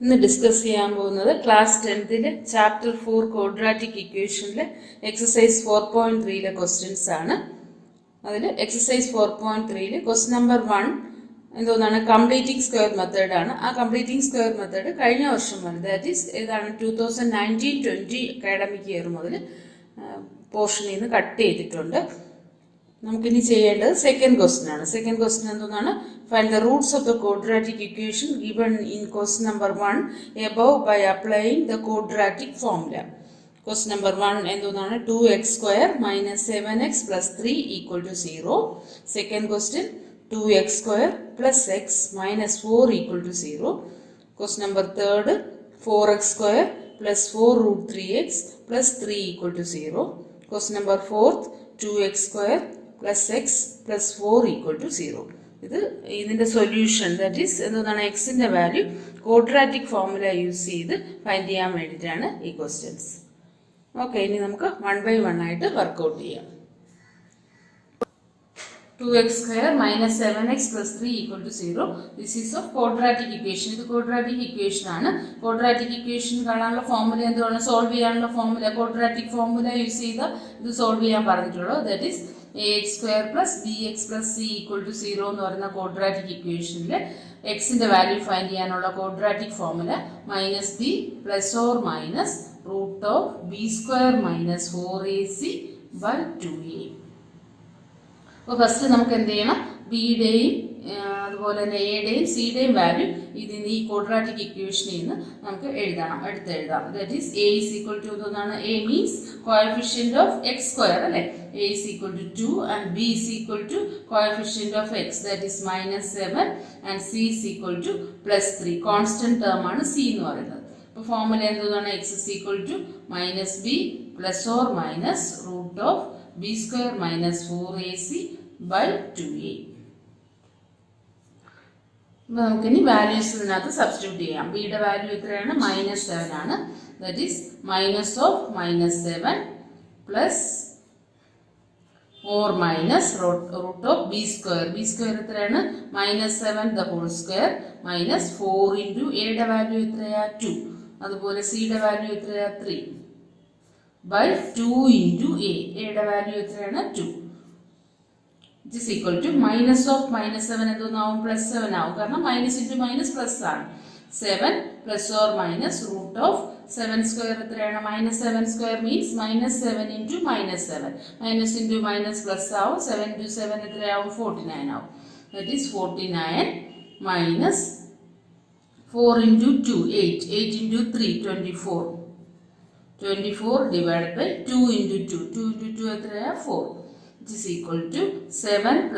ഇന്ന് ഡിസ്കസ് ചെയ്യാൻ പോകുന്നത് ക്ലാസ് 10ലെ ചാപ്റ്റർ 4 ക്വാഡ്രാറ്റിക് ഇക്വേഷനിലെ എക്സസൈസ് 4.3ലെ ക്വസ്റ്റ്യൻസ് ആണ്. അതിൽ എക്സസൈസ് 4.3ൽ ക്വസ്റ്റ്യൻ നമ്പർ 1 എന്തോന്നാണ് കംപ്ലീറ്റിംഗ് സ്ക്വയർ മെത്തേഡ് ആണ്. ആ കംപ്ലീറ്റിംഗ് സ്ക്വയർ മെത്തേഡ് കഴിഞ്ഞ വർഷം മുതൽ ദാറ്റ് ഈസ് ഏതാണ് 2019-20 അക്കാഡമിക് ഇയർ മുതൽ പോർഷനിൽ നിന്ന് കട്ട് ചെയ്തിട്ടുണ്ട്. നമുക്കിനി ചെയ്യേണ്ടത് സെക്കൻഡ് ക്വസ്റ്റ്യൻ ആണ്. സെക്കൻഡ് ക്വസ്റ്റ്യൻ എന്തോന്നാണ് find the roots of the quadratic equation given in question number 1 above by applying the quadratic formula. Question number 1 എന്തോന്നാണ് 2x² - 7x + 3 = 0. Second question 2x² + x - 4 = 0. Question number third 4x² + 4√3x + 3 = 0. Question number fourth 2x² + x + 4 = 0. ഇതിന്റെ solution that is എന്താണ് എക്സിന്റെ value quadratic formula use ചെയ്ത് find ചെയ്യാൻ വേണ്ടിയിട്ടാണ് ഈ questions. Okay, ഇനി നമുക്ക് 1 by 1 ആയിട്ട് വർക്ക്ഔട്ട് ചെയ്യാം. 2x² - 7x + 3 = 0. This is of quadratic equation. ഇത് ക്വാഡ്രാറ്റിക് ഇക്വേഷൻ ആണ്. ക്വാഡ്രാറ്റിക് ഇക്വേഷൻ കാണാനുള്ള ഫോർമുല എന്താണ്, സോൾവ് ചെയ്യാനുള്ള ഫോർമുല ക്വാഡ്രാറ്റിക് ഫോർമുല യൂസ് ചെയ്ത് ഇത് സോൾവ് ചെയ്യാൻ പറഞ്ഞിട്ടുള്ളൂ. That is ax² + bx + c = 0 എന്ന് പറയുന്ന ക്വാഡ്രാറ്റിക് ഇക്വേഷനിൽ എക്സിന്റെ വാല്യൂ ഫൈൻഡ് ചെയ്യാനുള്ള quadratic formula -b ± √b² - 4ac/2a. അപ്പോൾ ഫസ്റ്റ് നമുക്ക് എന്ത് ചെയ്യണം, ബിയുടെയും അതുപോലെ തന്നെ എയുടെയും സിയുടെയും വാല്യൂ ഇതിന് ഈ ക്വാഡ്രാറ്റിക് ഇക്വേഷനിൽ നിന്ന് നമുക്ക് എടുത്തെഴുതാം. ദാറ്റ് ഈസ് a = എന്താണ്, a means coefficient of x² അല്ലേ, a = 2 and b = coefficient of x that is -7 and c = +3. Constant term ആണ് c എന്ന് പറയുന്നത്. അപ്പോൾ ഫോർമുല എന്താണ്, x = -b ± √b² - 4ac/2a. നമുക്കിനി വാല്യൂസ് ഇതിനകത്ത് സബ്സ്റ്റിറ്റ്യൂട്ട് ചെയ്യാം. ബിയുടെ വാല്യൂ എത്രയാണ്, -7 ആണ്. That is -7 plus or minus √b². b² എത്രയാണ്, -7 the whole square - 4 into എയുടെ വാല്യൂ എത്രയാ 2, അതുപോലെ സിയുടെ വാല്യൂ എത്രയാ 3 /2 into എയുടെ വാല്യൂ എത്രയാണ് 2. This is equal to -7 എന്തോന്നാവും, +7 ആവും. കാരണം -++ ആണ്. 7 ± √7² എത്രയാണ്, -7² മീൻസ് -7 into -7 -+ ആവും. 7 into 7 എത്രയാവും, 49 ആവും. That is 49 minus 4 into 2 8 into 3 24 divided by 2 into 2 എത്രയാ 4. This is equal to 7 ±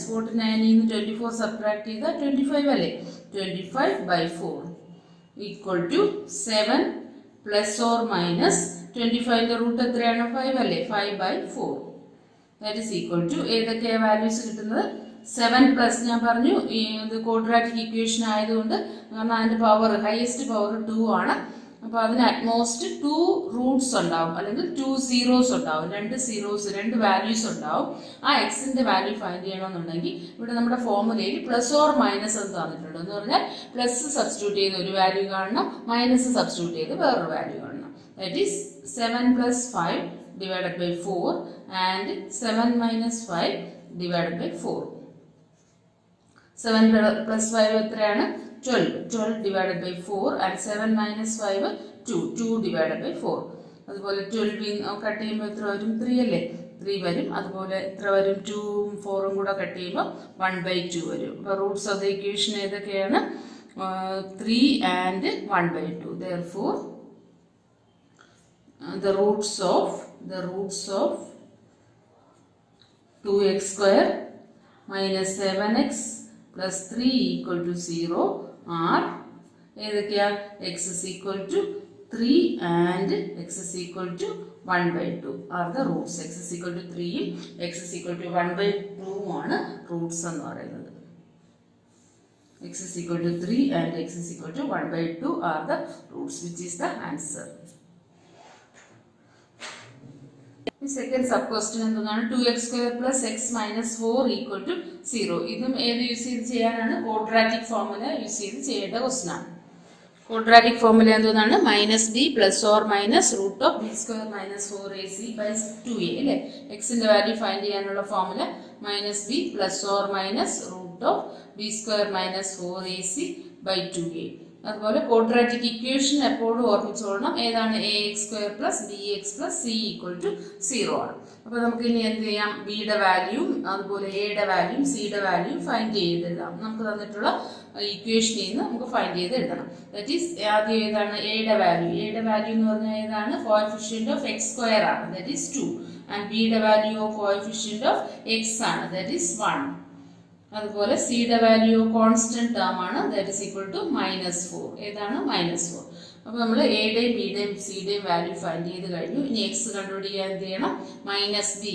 49 in 24 subtract ചെയ്താൽ 25 അല്ലേ, 25/4 equal to 7 ± 25ന്റെ റൂട്ട് എത്രയാണ് 5 അല്ലേ, 5/4. That is equal to ഏതൊക്കെയാ വാല്യൂസ് കിട്ടുന്നത്, 7+ ഞാൻ പറഞ്ഞു ഇത് ക്വാഡ്രാറ്റിക് ഇക്വേഷൻ ആയതുകൊണ്ട്, കാരണം അതിന്റെ പവർ ഹയസ്റ്റ് പവർ 2 ആണ്. അപ്പോൾ അതിന് അറ്റ്മോസ്റ്റ് 2 റൂട്ട്സ് ഉണ്ടാവും, അല്ലെങ്കിൽ 2 സീറോസ് ഉണ്ടാവും, 2 സീറോസ് 2 വാല്യൂസ് ഉണ്ടാവും. ആ എക്സിന്റെ വാല്യൂ ഫൈൻഡ് ചെയ്യണമെന്നുണ്ടെങ്കിൽ ഇവിടെ നമ്മുടെ ഫോർമുലയിൽ പ്ലസ് ഓർ മൈനസ് എന്ന് തന്നിട്ടുണ്ട്. എന്ന് പറഞ്ഞാൽ പ്ലസ് സബ്സ്റ്റിറ്റ്യൂട്ട് ചെയ്ത് ഒരു വാല്യൂ കാണണം, മൈനസ് സബ്സ്റ്റിറ്റ്യൂട്ട് ചെയ്ത് വേറൊരു വാല്യൂ കാണണം. That is 7 + 5 divided by 4 and 7 - 5 divided by 4. 7 + 5 എത്രയാണ്, 12 divided by 4 and 7 - 5 2 divided by 4. അതുപോലെ 12 കട്ട് ചെയ്യുമ്പോൾ എത്ര വരും, 3 അല്ലേ, 3 വരും. അതുപോലെ എത്ര വരും, 2ഉം 4ഉം കൂടെ കട്ട് ചെയ്യുമ്പോൾ 1/2 വരും. അപ്പോൾ റൂട്ട്സ് ഓഫ് ദ ഇക്വേഷൻ ഏതൊക്കെയാണ്, 3 and 1/2. Therefore the roots of 2x² - 7x + 3 = 0 are ഏതൊക്കെയാ, x = 3 and x = 1/2 are the roots. x = 3 x = 1/2 ആണ് റൂട്ട്സ് എന്ന് പറയുന്നത്. x = 3 and x = 1/2 are the roots, which is the answer. Second sub question എന്താണ്, 2x² + x - 4 = 0. ഇതും ഏത് use ചെയ്ത് ചെയ്യാനാണ്, quadratic formula use ചെയ്ത് ചെയ്യേണ്ട ക്വസ്റ്റ്യൻ ആണ്. ക്വാഡ്രാറ്റിക് ഫോർമുല എന്താണ്? Minus b plus or minus root of b square minus 4ac by 2a അല്ലേ. എക്സിന്റെ വാല്യൂ ഫൈൻഡ് ചെയ്യാനുള്ള formula minus b plus or minus root of b square minus 4ac by 2a. അതുപോലെ quadratic equation എപ്പോഴും ഓർമ്മിച്ചോളണം. ഏതാണ്? A x square plus b x plus c equal to 0 ആണ്. അപ്പോൾ നമുക്ക് ഇനി എന്ത് ചെയ്യാം? ബിയുടെ വാല്യൂം അതുപോലെ എയുടെ വാല്യൂം സിയുടെ വാല്യൂം ഫൈൻഡ് ചെയ്ത് എഴുതാം. നമുക്ക് തന്നിട്ടുള്ള ഇക്വേഷനിൽ നിന്ന് നമുക്ക് ഫൈൻഡ് ചെയ്ത് എഴുതണം. ദാറ്റ് ഈസ് ആദ്യം ഏതാണ്? എയുടെ വാല്യൂ. എയുടെ വാല്യൂ എന്ന് പറഞ്ഞാൽ ഏതാണ്? കോഎഫിഷ്യന്റ് ഓഫ് എക്സ് സ്ക്വയർ ആണ്, ദാറ്റ് ഈസ് 2. ആൻഡ് ബിയുടെ value of coefficient of X ആണ്, ദാറ്റ് ഈസ് 1. അതുപോലെ സിയുടെ വാല്യൂ കോൺസ്റ്റന്റ് ടേം ആണ്, ദാറ്റ് ഈസ് ഈക്വൽ ടു -4. ഏതാണ്? -4. അപ്പോൾ നമ്മൾ എയുടെയും ബിയുടെയും സിയുടെയും വാല്യൂ ഫൈൻഡ് ചെയ്ത് കഴിഞ്ഞു. ഇനി എക്സ് കണ്ടുപിടിക്കാൻ എന്ത് ചെയ്യണം? മൈനസ് ബി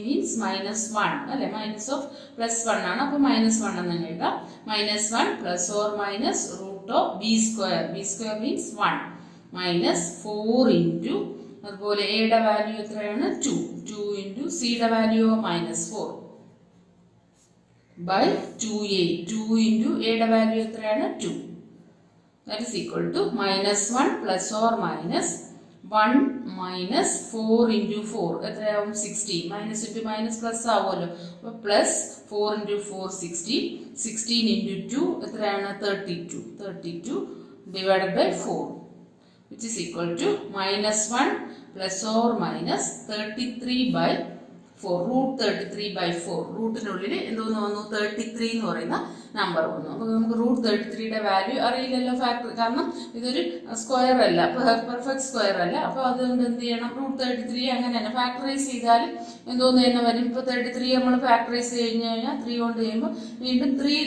മീൻസ് -1 അല്ലെ. മൈനസ് ഓഫ് +1 ആണ്, അപ്പോൾ -1 എന്ന് എഴുതാം. -1 plus or minus root of b square means 1 -4 into അതുപോലെ എയുടെ വാല്യൂ എത്രയാണ്? 2 ഇൻറ്റു സിയുടെ value -4 by 2a. 2 into a value എത്രയാണ്? 2. That is equal to -1 plus or minus 1 minus 4 into 4 എത്രയാവും? 16. Minus into minus plus ആവുമല്ലോ. അപ്പോൾ plus 4 into 4 16. 16 into 2 എത്രയാണ്? 32. 32 divided by 4 which is equal to -1 plus or minus 33 by 4. root 33 by 4. റൂട്ടിനുള്ളിൽ എന്തോന്ന് വന്നു? 33 എന്ന് പറയുന്ന number വന്നു. അപ്പോൾ നമുക്ക് റൂട്ട് 33യുടെ വാല്യൂ അറിയില്ലല്ലോ ഫാക്ടർ, കാരണം ഇതൊരു സ്ക്വയർ അല്ല, പെർഫെക്റ്റ് സ്ക്വയർ അല്ല. അപ്പോൾ അതുകൊണ്ട് എന്ത് ചെയ്യണം? റൂട്ട് 33 അങ്ങനെ തന്നെ ഫാക്ടറൈസ് ചെയ്താൽ എന്തോന്ന് തന്നെ വരും? ഇപ്പോൾ 33 നമ്മൾ ഫാക്ടറൈസ് കഴിഞ്ഞ് കഴിഞ്ഞാൽ 3 കൊണ്ട് ചെയ്യുമ്പോൾ വീണ്ടും 3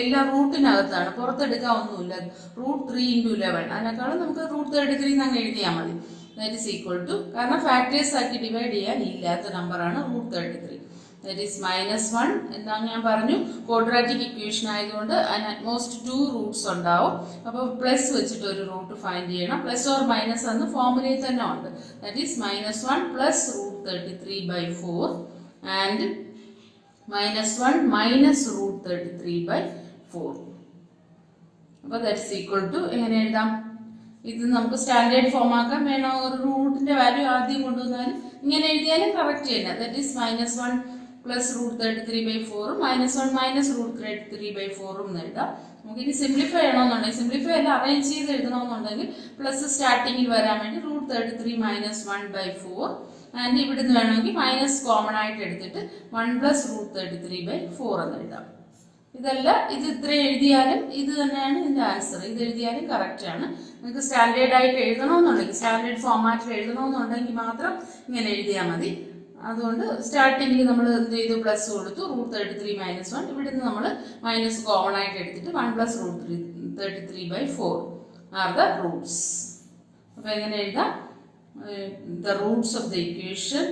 എല്ലാ റൂട്ടിനകത്താണ്, പുറത്തെടുക്കാൻ ഒന്നുമില്ല. റൂട്ട് 3 into 11 അതിനേക്കാളും നമുക്ക് റൂട്ട് 33 എന്ന് അങ്ങ് എഴുതിയാൽ മതി. That is equal to, കാരണം ഫാക്ടേഴ്സ് ആക്കി ഡിവൈഡ് ചെയ്യാൻ ഇല്ലാത്ത നമ്പറാണ് റൂട്ട് 33. That is -1. എന്താണ് ഞാൻ പറഞ്ഞു? ക്വാഡ്രാറ്റിക് ഇക്വേഷൻ ആയതുകൊണ്ട് അതിന് അറ്റ്മോസ്റ്റ് 2 റൂട്ട്സ് ഉണ്ടാവും. അപ്പോൾ പ്ലസ് വെച്ചിട്ട് ഒരു റൂട്ട് ഫൈൻഡ് ചെയ്യണം. പ്ലസ് ഓർ മൈനസ് എന്ന് ഫോർമുലയിൽ തന്നെ ഉണ്ട്. That is -1 plus root 33 by 4 and -1 minus root 33 by 4. അപ്പോൾ ദാറ്റ് ഈസ് ഈക്വൽ ടു എങ്ങനെ എഴുതാം? ഇത് നമുക്ക് സ്റ്റാൻഡേർഡ് ഫോം ആക്കാൻ വേണം. ഒരു റൂട്ടിന്റെ വാല്യൂ ആദ്യം കൊണ്ടുവന്നാലും ഇങ്ങനെ എഴുതിയാലും കറക്റ്റ് ചെയ്യണം. That is -1 plus root 33 by 4 -1 minus root 33 by 4 എന്ന് എഴുതാം. നമുക്ക് ഇനി സിംപ്ലിഫൈ ചെയ്യണമെന്നുണ്ടെങ്കിൽ, സിംപ്ലിഫൈ എല്ലാം അറേഞ്ച് ചെയ്ത് എഴുതണമെന്നുണ്ടെങ്കിൽ പ്ലസ് സ്റ്റാർട്ടിങ്ങിൽ വരാൻ വേണ്ടി റൂട്ട് 33 -1 by 4 ആൻഡ് ഇവിടുന്ന് വേണമെങ്കിൽ മൈനസ് കോമൺ ആയിട്ട് എടുത്തിട്ട് 1 പ്ലസ് റൂട്ട് 33 by 4 എന്ന് എഴുതാം. ഇതല്ല, ഇത് ഇത്ര എഴുതിയാലും ഇത് തന്നെയാണ് ഇതിന്റെ ആൻസർ. ഇത് എഴുതിയാലും കറക്റ്റ് ആണ്. നിങ്ങൾക്ക് സ്റ്റാൻഡേർഡ് ആയിട്ട് എഴുതണമെന്നുണ്ടെങ്കിൽ, സ്റ്റാൻഡേർഡ് ഫോമാറ്റിൽ എഴുതണമെന്നുണ്ടെങ്കിൽ മാത്രം ഇങ്ങനെ എഴുതിയാൽ മതി. അതുകൊണ്ട് സ്റ്റാർട്ടിങ്ങിൽ നമ്മൾ എന്ത് ചെയ്തു? പ്ലസ് കൊടുത്തു, റൂട്ട് 33 -1. ഇവിടുന്ന് നമ്മൾ മൈനസ് കോമൺ ആയിട്ട് എടുത്തിട്ട് 1 plus root 33 by 4 are the roots. അപ്പോൾ എങ്ങനെ എഴുതാം? The roots of the equation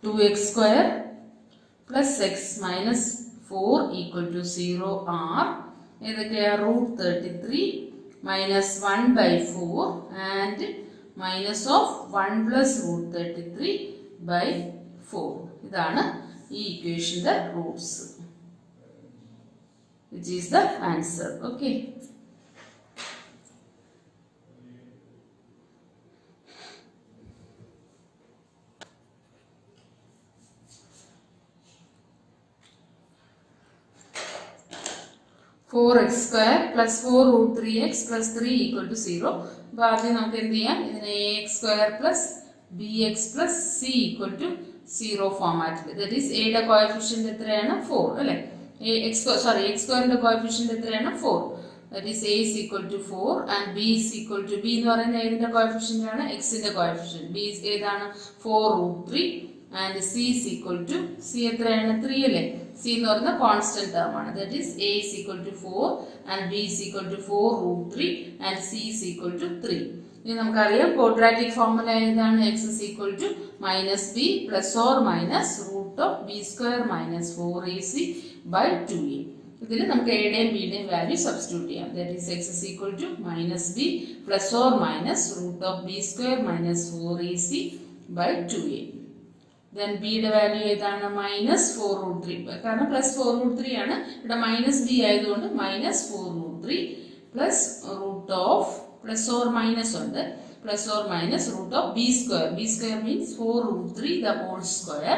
(2x square plus x minus 4 equal to 0) are ഏതൊക്കെയാണ്? Root 33 -1 by 4 and minus of 1 plus root 33 by 4. ഇതാണ് ഈ ഇക്വേഷന്റെ Roots, which is the answer. Okay. (4x square plus 4 root 3x plus 3 equal to 0). അപ്പോൾ ആദ്യം നമുക്ക് എന്ത് ചെയ്യാം? ഇതിനെ ax square plus bx plus c equal to 0 ഫോമാറ്റിൽ. ദാറ്റ് ഈസ് എയുടെ കോഎഫിഷ്യന്റ് എത്രയാണ്? 4 അല്ലേ. എക്സ് സ്ക്വയറിന്റെ കോഎഫിഷ്യന്റ് എത്രയാണ്? 4. That is a is equal to 4 and b is equal to, b എന്ന് പറയുന്നത് ഏതിന്റെ കോഎഫിഷ്യന്റ് ആണ്? എക്സിന്റെ കോഎഫിഷ്യന്റ്. b ഏതാണ്? 4 root 3 and c is equal to, c എത്രയാണ്? 3 അല്ലേ. c എന്ന് പറയുന്ന കോൺസ്റ്റന്റ് ടേം ആണ്. That is a is equal to 4 and b is equal to 4 root 3 and c is equal to 3. ഇനി നമുക്കറിയാം ക്വാഡ്രാറ്റിക് ഫോർമുല ഏതാണ്? x is equal to -b plus or minus root of b square minus 4ac by 2a. ഇതിൽ നമുക്ക് എയുടെയും ബിയുടെയും value substitute ചെയ്യാം. That is x is equal to -b plus or minus root of b square minus 4ac by 2a. Then ബിയുടെ value ഏതാണ് -4√3 കാരണം +4√3 ആണ് ഇവിടെ -b ആയതുകൊണ്ട് -4√3 plus root of plus or minus ഉണ്ട് plus or minus root of b square means 4√3 the whole square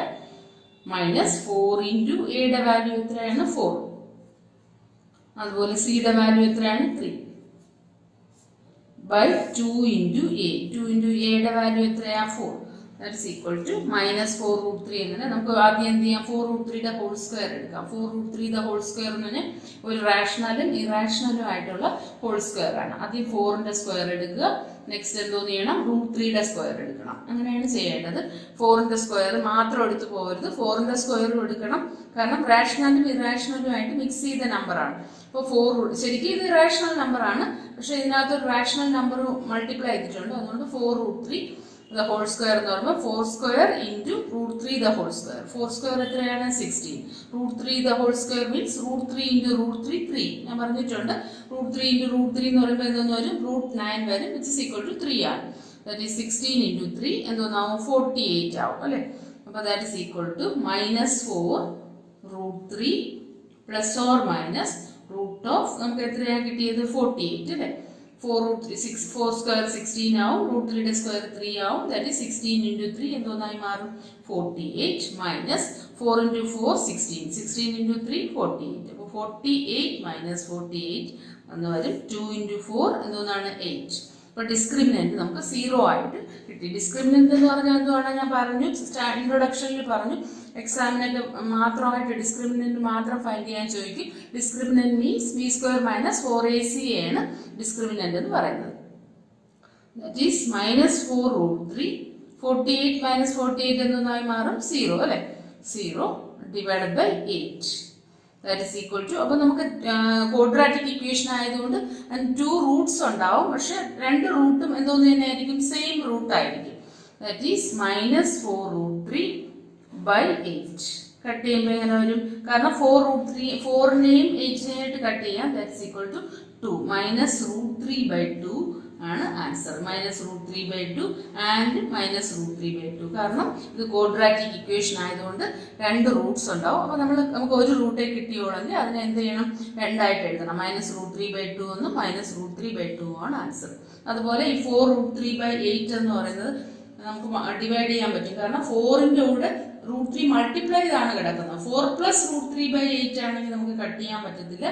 minus 4 into എയുടെ value എത്രയാണ് 4 അതുപോലെ സിയുടെ വാല്യൂ എത്രയാണ് 3 by 2 into a. 2 into a value എത്രയാ 4. That is equal to -4√3 അങ്ങനെ നമുക്ക് ആദ്യം എന്ത് ചെയ്യാം 4√3 ഹോൾ സ്ക്വയർ എടുക്കാം. 4√3 ഹോൾ സ്ക്വയർ എന്ന് പറഞ്ഞാൽ ഒരു റാഷണലും ഇറാഷണലും ആയിട്ടുള്ള ഹോൾ സ്ക്വയർ ആണ്. ആദ്യം 4ന്റെ സ്ക്വയർ എടുക്കുക. നെക്സ്റ്റ് എന്തോന്ന് ചെയ്യണം √3 സ്ക്വയർ എടുക്കണം. അങ്ങനെയാണ് ചെയ്യേണ്ടത്. 4ന്റെ സ്ക്വയർ മാത്രം എടുത്തു പോകരുത്. 4ന്റെ സ്ക്വയറും എടുക്കണം. കാരണം റാഷണലും ഇറാഷണലും ആയിട്ട് മിക്സ് ചെയ്ത നമ്പറാണ്. അപ്പോൾ 4 ശരിക്കും ഇത് ഇറാഷണൽ നമ്പറാണ്. പക്ഷെ ഇതിനകത്ത് ഒരു റാഷണൽ നമ്പർ മൾട്ടിപ്ലൈ ചെയ്തിട്ടുണ്ട്. അതുകൊണ്ട് 4√3 the whole square എന്ന് പറയുമ്പോൾ 4 square into √3 the whole square. 4 square എത്രയാണ് 16. √3 the whole square means √3 into √3 3. ഞാൻ പറഞ്ഞിട്ടുണ്ട് √3 into √3 എന്ന് പറയുമ്പോൾ എന്തോന്ന് വരും √9 വരും which is equal to 3 ആണ്. That is 16 into 3 എന്തോന്നാവും 48 ആവും അല്ലേ. അപ്പോൾ that is equal to -4√3 plus or minus root of നമുക്ക് എത്രയാണ് കിട്ടിയത് 48 അല്ലേ. 4 square 16 ആവും √3 സ്ക്വയർ 3 ആവും. ദാറ്റ് ഈസ് 16 into 3 എന്തോന്നായി മാറും 48 മൈനസ് 4 into 4 16 16 into 3 48. അപ്പോൾ 48 മൈനസ് 48 എന്ന് വരും. 2 into 4 എന്തോന്നാണ് 8. അപ്പോൾ ഡിസ്ക്രിമിനന്റ് നമുക്ക് 0 ആയിട്ട് കിട്ടി. ഡിസ്ക്രിമിനന്റ് എന്ന് പറഞ്ഞാൽ എന്തുവാണ് ഞാൻ പറഞ്ഞു ഇൻട്രൊഡക്ഷനിൽ പറഞ്ഞു. എക്സാമിനൊക്കെ മാത്രമായിട്ട് ഡിസ്ക്രിമിനന്റ് മാത്രം ഫൈൻഡ് ചെയ്യാൻ ചോദിക്കും. Discriminant means b square minus 4ac ആണ് ഡിസ്ക്രിമിനന്റ് എന്ന് പറയുന്നത്. ദാറ്റ് ഈസ് -4√3 48 മൈനസ് 48 എന്നൊന്നായി മാറും 0 അല്ലേ. 0 divided by 8 that is equal to. അപ്പോൾ നമുക്ക് ക്വാഡ്രാറ്റിക് ഇക്വേഷൻ ആയതുകൊണ്ട് 2 റൂട്ട്സ് ഉണ്ടാവും. പക്ഷെ 2 റൂട്ടും എന്തോന്ന് തന്നെ ആയിരിക്കും സെയിം റൂട്ട് ആയിരിക്കും. That is -4√3 by 8. കട്ട് ചെയ്യുമ്പോൾ എങ്ങനെ വരും കാരണം 4√3 4നെയും 8നെയും ആയിട്ട് കട്ട് ചെയ്യാം. That is equal to 2 -√3 by 2 ആണ് ആൻസർ. -√3 by 2 ആൻഡ് -√3 by 2 കാരണം ഇത് ക്വാഡ്രാറ്റിക് ഇക്വേഷൻ ആയതുകൊണ്ട് 2 റൂട്ട്സ് ഉണ്ടാവും. അപ്പോൾ നമുക്ക് ഒരു റൂട്ടേ കിട്ടിയോളെങ്കിൽ അതിനെ എന്ത് ചെയ്യണം 2 ആയിട്ട് എഴുതണം. -√3 by 2 എന്നും -√3 by 2 ആണ് ആൻസർ. അതുപോലെ ഈ 4√3 by 8 എന്ന് പറയുന്നത് നമുക്ക് ഡിവൈഡ് ചെയ്യാൻ പറ്റും. കാരണം 4ന്റെ കൂടെ √3 മൾട്ടിപ്ലൈ ചെയ്താണ് കിടക്കുന്നത്. 4 + √3 by 8 ആണെങ്കിൽ നമുക്ക് കട്ട് ചെയ്യാൻ പറ്റത്തില്ല.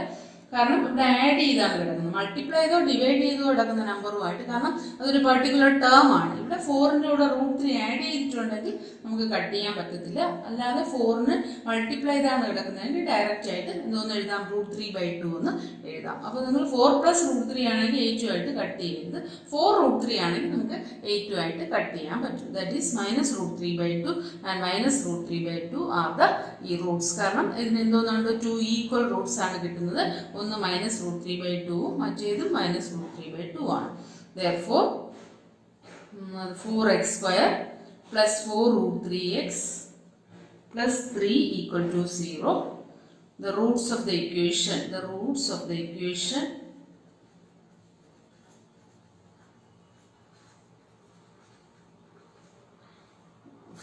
കാരണം ഇവിടെ ആഡ് ചെയ്താണ് കിടക്കുന്നത്. മൾട്ടിപ്ലൈ ചെയ്തോ ഡിവൈഡ് ചെയ്തോ കിടക്കുന്ന നമ്പറുമായിട്ട്. കാരണം അതൊരു പർട്ടിക്കുലർ ടേം ആണ്. ഇവിടെ 4ന്റെ കൂടെ √3 ആഡ് ചെയ്തിട്ടുണ്ടെങ്കിൽ നമുക്ക് കട്ട് ചെയ്യാൻ പറ്റത്തില്ല. അല്ലാതെ 4ന് മൾട്ടിപ്ലൈ ചെയ്താണ് കിടക്കുന്നതെങ്കിൽ ഡയറക്റ്റ് ആയിട്ട് എന്തോന്ന് എഴുതാം √3 by 2 എന്ന് എഴുതാം. അപ്പോൾ നിങ്ങൾ 4 + √3 ആണെങ്കിൽ 8 ആയിട്ട് കട്ട് ചെയ്യരുത്. 4√3 ആണെങ്കിൽ നമുക്ക് 8 ആയിട്ട് കട്ട് ചെയ്യാൻ പറ്റും. That is -√3 by 2 and -√3 by 2 are the ഈ റൂട്ട്സ്. കാരണം ഇതിന് എന്തോന്നുണ്ട് 2 ഈക്വൽ റൂട്ട്സ് ആണ് കിട്ടുന്നത്. ഒന്ന് -√3 by 2 മറ്റേതും -√3 by 2 ആണ്. Therefore 4x square plus 4√3x plus 3 equal to 0. The roots of the equation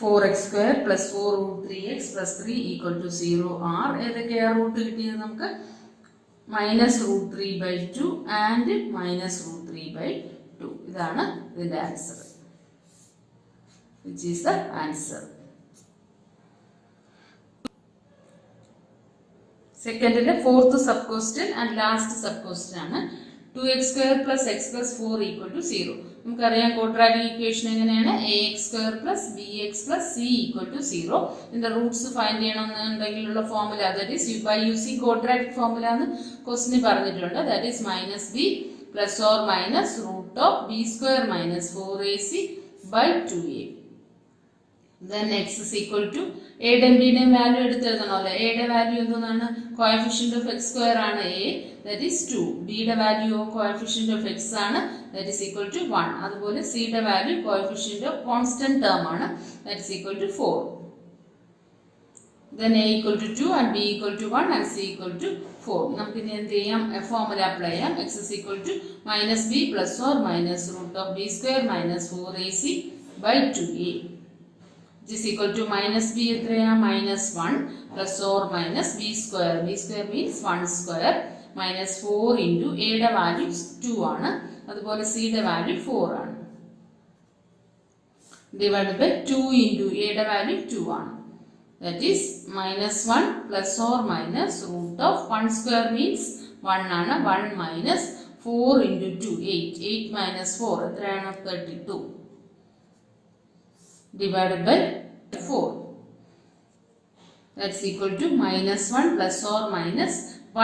4x square plus 4√3x plus 3 equal to 0 are ഏതൊക്കെയാണ് root കിട്ടിയത് നമുക്ക് -√3 by 2 ആൻഡ് -√3 by 2. ഇതാണ് ഇതിന്റെ answer. Which is the answer. സെക്കൻഡിലെ 4th sub question and last sub question ആണ്. 2x² plus x plus 4 equal to 0. നമുക്കറിയാം quadratic equation എങ്ങനെയാണ് ax² plus bx plus c equal to 0. ഇതിന്റെ roots find ചെയ്യണമെന്നുണ്ടെങ്കിലുള്ള formula that is by using quadratic formula എന്ന് ക്വസ്റ്റിന് പറഞ്ഞിട്ടുണ്ട്. That is -b plus or minus root of b² minus 4ac by 2a. Then x is equal to എയുടെയും ബിയുടെയും value എടുത്തെഴുതണമല്ലോ. എയുടെ value എന്താണ് coefficient of x² ആണ് a, that is 2. ബിയുടെ value coefficient of x ആണ്, that is equal to 1. അതുപോലെ സിയുടെ value coefficient of constant term ആണ്, that is equal to 4. Then a equal to 2 and b equal to 1 and c equal to 4. നമുക്ക് ഇനി എന്ത് ചെയ്യാം, formula apply ചെയ്യാം. x is equal to -b plus or minus root of b² minus 4ac by 2a. is equal to minus b എത്രയാ minus 1 plus or minus b square. b square means 1 square minus 4 into a യുടെ value 2 ആണ്, അതുപോലെ c യുടെ value 4 ആണ്, divided by 2 into a യുടെ value 2 ആണ്. That is minus 1 plus or minus root of 1 square means 1 ആണ്, 1 minus 4 into 2 8, 8 minus 4 എത്രയാണ് 32 divided by 4. That's equal to minus 1 plus or minus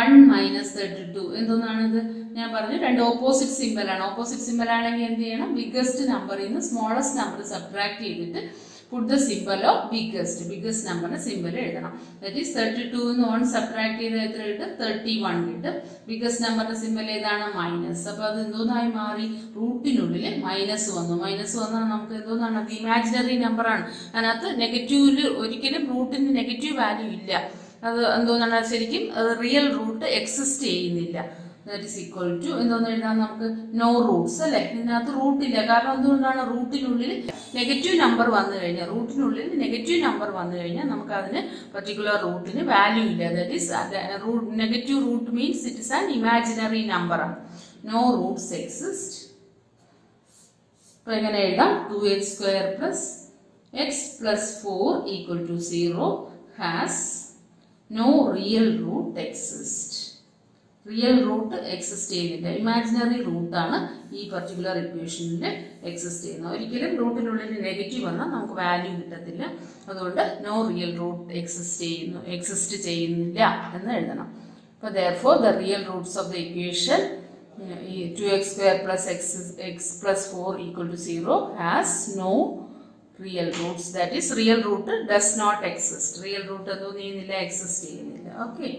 1 minus 32. എന്തൊന്നാണിത്? ഞാൻ പറഞ്ഞു രണ്ട് ഓപ്പോസിറ്റ് സിമ്പിൾ ആണ്. Opposite simple ആണെങ്കിൽ എന്ത് ചെയ്യണം? ബിഗ്ഗസ്റ്റ് നമ്പറിൽ നിന്ന് സ്മോളസ്റ്റ് നമ്പർ സബ്ട്രാക്ട് ചെയ്തിട്ട് put the symbol of biggest നമ്പറിന് സിമ്പിൾ എഴുതണം. ദാറ്റ് ഈസ് 32 എന്ന് 1 സബ്ട്രാക്ട് ചെയ്ത് എത്ര കിട്ടും? 31 കിട്ടും. ബിഗ്ഗസ്റ്റ് നമ്പറിന്റെ സിമ്പിൾ ഏതാണ്? മൈനസ്. അപ്പോൾ അത് എന്തോന്നായി മാറി? റൂട്ടിനുള്ളിൽ മൈനസ് വന്നു. മൈനസ് വന്നാൽ നമുക്ക് എന്തോന്നാണ്? അത് ഇമാജിനറി നമ്പറാണ്. അതിനകത്ത് നെഗറ്റീവിൽ ഒരിക്കലും റൂട്ടിന് നെഗറ്റീവ് വാല്യൂ ഇല്ല. അത് എന്തോന്നാണ്? ശരിക്കും റിയൽ റൂട്ട് എക്സിസ്റ്റ് ചെയ്യുന്നില്ല. That is equal to എന്തോന്ന് എഴുതാം നമുക്ക്? നോ റൂട്ട്സ് അല്ലേ? ഇതിനകത്ത് റൂട്ടില്ല. കാരണം എന്തുകൊണ്ടാണ്? റൂട്ടിനുള്ളിൽ നെഗറ്റീവ് നമ്പർ വന്നു കഴിഞ്ഞാൽ, റൂട്ടിനുള്ളിൽ നെഗറ്റീവ് നമ്പർ വന്നു കഴിഞ്ഞാൽ നമുക്ക് അതിന് പർട്ടിക്കുലർ റൂട്ടിന് വാല്യൂ ഇല്ല. That is negative root means it is an imaginary number ആണ്. No roots exist. അപ്പോൾ എങ്ങനെ എഴുതാം? 2x square plus x plus 4 equal to 0 has no real root exist. Real root exist ചെയ്യുന്നില്ല. ഇമാജിനറി റൂട്ടാണ് ഈ particular ഇക്വേഷനിൽ exist ചെയ്യുന്നത്. ഒരിക്കലും റൂട്ടിനുള്ളിൽ നെഗറ്റീവ് വന്നാൽ നമുക്ക് വാല്യൂ കിട്ടത്തില്ല. അതുകൊണ്ട് നോ റിയൽ റൂട്ട് എക്സിസ്റ്റ് ചെയ്യുന്നില്ല എന്ന് എഴുതണം. അപ്പോൾ therefore the real roots of the equation 2x square plus x plus 4 equal to 0 has no real roots. That is real root does not exist. Real root എന്തോന്ന് ചെയ്യുന്നില്ല? Exist ചെയ്യുന്നില്ല. Okay,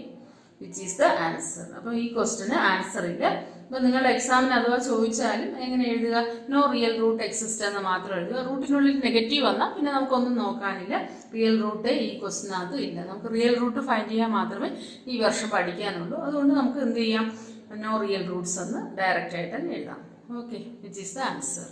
which is the answer. അപ്പോൾ ഈ ക്വസ്റ്റിന് answer ഇല്ല. അപ്പോൾ നിങ്ങൾ എക്സാമിന് അഥവാ ചോദിച്ചാലും എങ്ങനെ എഴുതുക? നോ റിയൽ റൂട്ട് എക്സിസ്റ്റ് എന്ന് മാത്രം എഴുതുക. റൂട്ടിനുള്ളിൽ നെഗറ്റീവ് വന്നാൽ പിന്നെ നമുക്കൊന്നും നോക്കാനില്ല. റിയൽ റൂട്ട് ഈ ക്വസ്റ്റിനകത്തും ഇല്ല. നമുക്ക് റിയൽ റൂട്ട് ഫൈൻഡ് ചെയ്യാൻ മാത്രമേ ഈ വർഷം പഠിക്കാനുള്ളൂ. അതുകൊണ്ട് നമുക്ക് എന്ത് ചെയ്യാം? നോ റിയൽ റൂട്ട്സ് എന്ന് ഡയറക്റ്റ് ആയിട്ട് തന്നെ എഴുതാം. Okay, which is the answer.